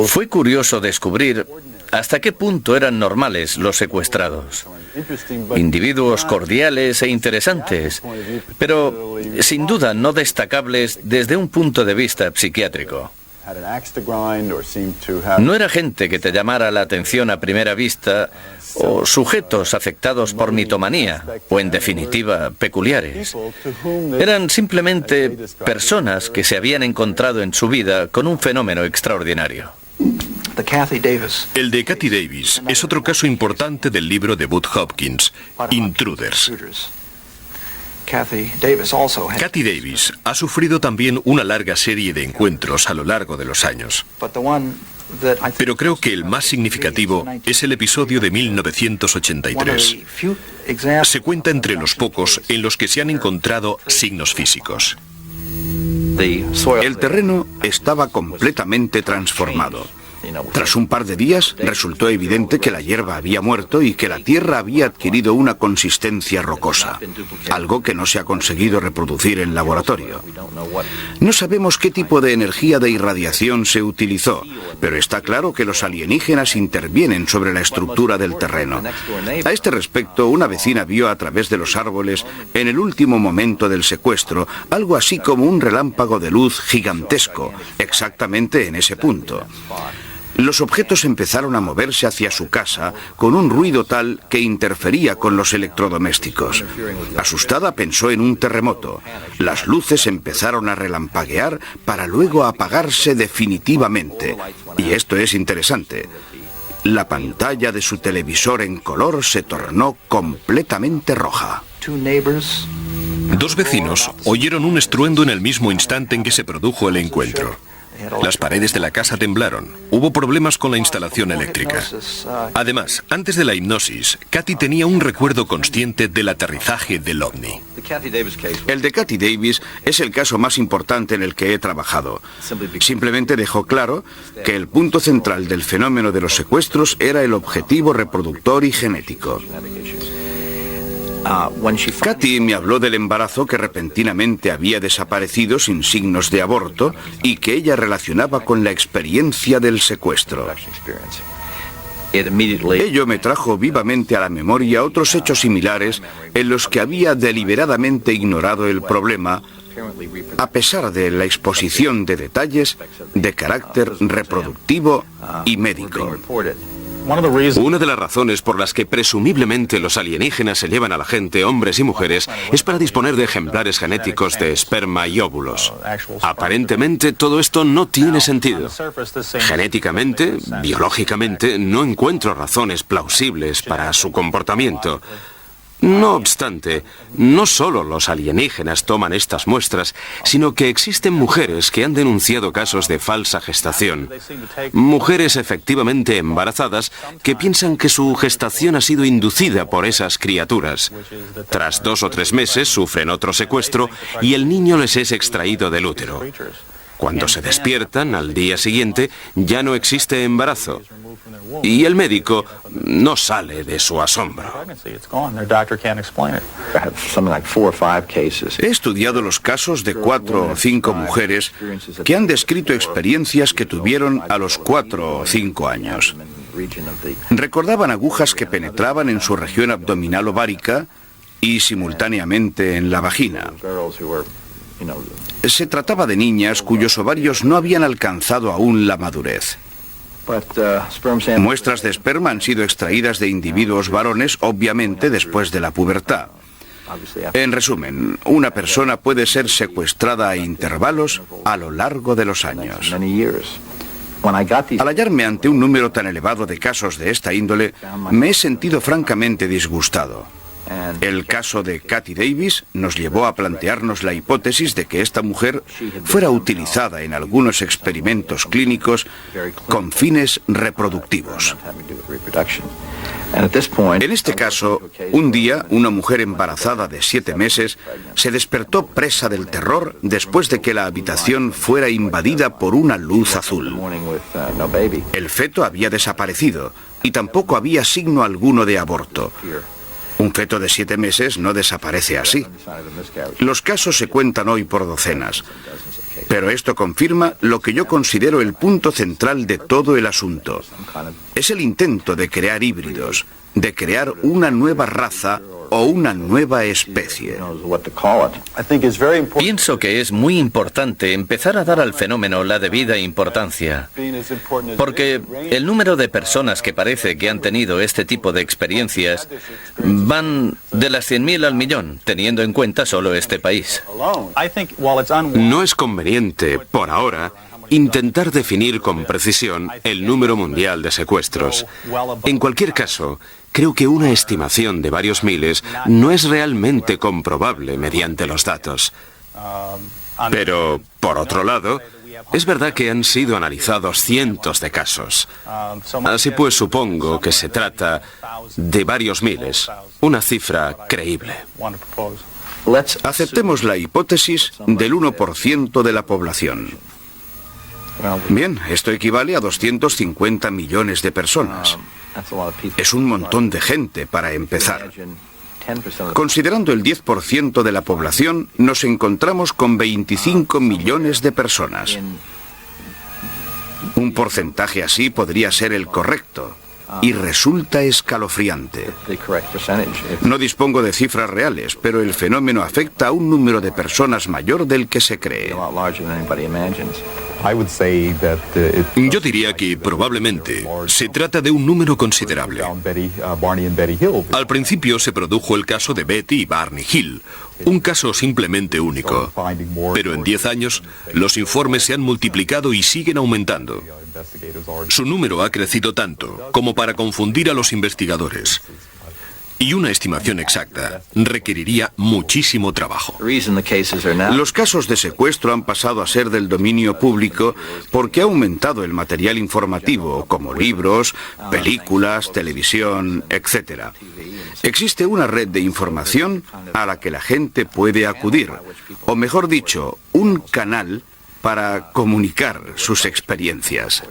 Fue curioso descubrir hasta qué punto eran normales los secuestrados. Individuos cordiales e interesantes, pero sin duda no destacables desde un punto de vista psiquiátrico. No era gente que te llamara la atención a primera vista o sujetos afectados por mitomanía o, en definitiva, peculiares. Eran simplemente personas que se habían encontrado en su vida con un fenómeno extraordinario. El de Kathy Davis es otro caso importante del libro de Bud Hopkins, Intruders. Kathy Davis ha sufrido también una larga serie de encuentros a lo largo de los años. Pero creo que el más significativo es el episodio de 1983. Se cuenta entre los pocos en los que se han encontrado signos físicos. El terreno estaba completamente transformado. Tras un par de días, resultó evidente que la hierba había muerto y que la tierra había adquirido una consistencia rocosa, algo que no se ha conseguido reproducir en laboratorio. No sabemos qué tipo de energía de irradiación se utilizó, pero está claro que los alienígenas intervienen sobre la estructura del terreno. A este respecto, una vecina vio a través de los árboles, en el último momento del secuestro, algo así como un relámpago de luz gigantesco, exactamente en ese punto. Los objetos empezaron a moverse hacia su casa con un ruido tal que interfería con los electrodomésticos. Asustada pensó en un terremoto. Las luces empezaron a relampaguear para luego apagarse definitivamente. Y esto es interesante. La pantalla de su televisor en color se tornó completamente roja. Dos vecinos oyeron un estruendo en el mismo instante en que se produjo el encuentro. Las paredes de la casa temblaron. Hubo problemas con la instalación eléctrica. Además, antes de la hipnosis, Kathy tenía un recuerdo consciente del aterrizaje del ovni. El de Kathy Davis es el caso más importante en el que he trabajado. Simplemente dejó claro que el punto central del fenómeno de los secuestros era el objetivo reproductor y genético. Kathy me habló del embarazo que repentinamente había desaparecido sin signos de aborto y que ella relacionaba con la experiencia del secuestro. Ello me trajo vivamente a la memoria otros hechos similares en los que había deliberadamente ignorado el problema, a pesar de la exposición de detalles de carácter reproductivo y médico. Una de las razones por las que presumiblemente los alienígenas se llevan a la gente, hombres y mujeres, es para disponer de ejemplares genéticos de esperma y óvulos. Aparentemente todo esto no tiene sentido. Genéticamente, biológicamente, no encuentro razones plausibles para su comportamiento. No obstante, no solo los alienígenas toman estas muestras, sino que existen mujeres que han denunciado casos de falsa gestación. Mujeres efectivamente embarazadas que piensan que su gestación ha sido inducida por esas criaturas. Tras 2 o 3 meses sufren otro secuestro y el niño les es extraído del útero. Cuando se despiertan, al día siguiente, ya no existe embarazo. Y el médico no sale de su asombro. He estudiado los casos de 4 o 5 mujeres que han descrito experiencias que tuvieron a los 4 o 5 años. Recordaban agujas que penetraban en su región abdominal ovárica y simultáneamente en la vagina. Se trataba de niñas cuyos ovarios no habían alcanzado aún la madurez. Muestras de esperma han sido extraídas de individuos varones, obviamente después de la pubertad. En resumen, una persona puede ser secuestrada a intervalos a lo largo de los años. Al hallarme ante un número tan elevado de casos de esta índole, me he sentido francamente disgustado. El caso de Kathy Davis nos llevó a plantearnos la hipótesis de que esta mujer fuera utilizada en algunos experimentos clínicos con fines reproductivos. En este caso, un día, una mujer embarazada de 7 meses se despertó presa del terror después de que la habitación fuera invadida por una luz azul. El feto había desaparecido y tampoco había signo alguno de aborto. Un feto de 7 meses no desaparece así. Los casos se cuentan hoy por docenas. Pero esto confirma lo que yo considero el punto central de todo el asunto. Es el intento de crear híbridos, de crear una nueva raza o una nueva especie. Pienso que es muy importante empezar a dar al fenómeno la debida importancia, porque el número de personas que parece que han tenido este tipo de experiencias van de las 100.000 al millón, teniendo en cuenta solo este país. No es conveniente, por ahora, intentar definir con precisión el número mundial de secuestros. En cualquier caso, creo que una estimación de varios miles no es realmente comprobable mediante los datos. Pero, por otro lado, es verdad que han sido analizados cientos de casos. Así pues, supongo que se trata de varios miles, una cifra creíble. Aceptemos la hipótesis del 1% de la población. Bien, esto equivale a 250 millones de personas. Es un montón de gente para empezar. Considerando el 10% de la población, nos encontramos con 25 millones de personas. Un porcentaje así podría ser el correcto, y resulta escalofriante. No dispongo de cifras reales, pero el fenómeno afecta a un número de personas mayor del que se cree. Yo diría que probablemente se trata de un número considerable. Al principio se produjo el caso de Betty y Barney Hill, un caso simplemente único. Pero en 10 años, los informes se han multiplicado y siguen aumentando. Su número ha crecido tanto como para confundir a los investigadores. Y una estimación exacta requeriría muchísimo trabajo. Los casos de secuestro han pasado a ser del dominio público porque ha aumentado el material informativo, como libros, películas, televisión, etc. Existe una red de información a la que la gente puede acudir, o mejor dicho, un canal para comunicar sus experiencias.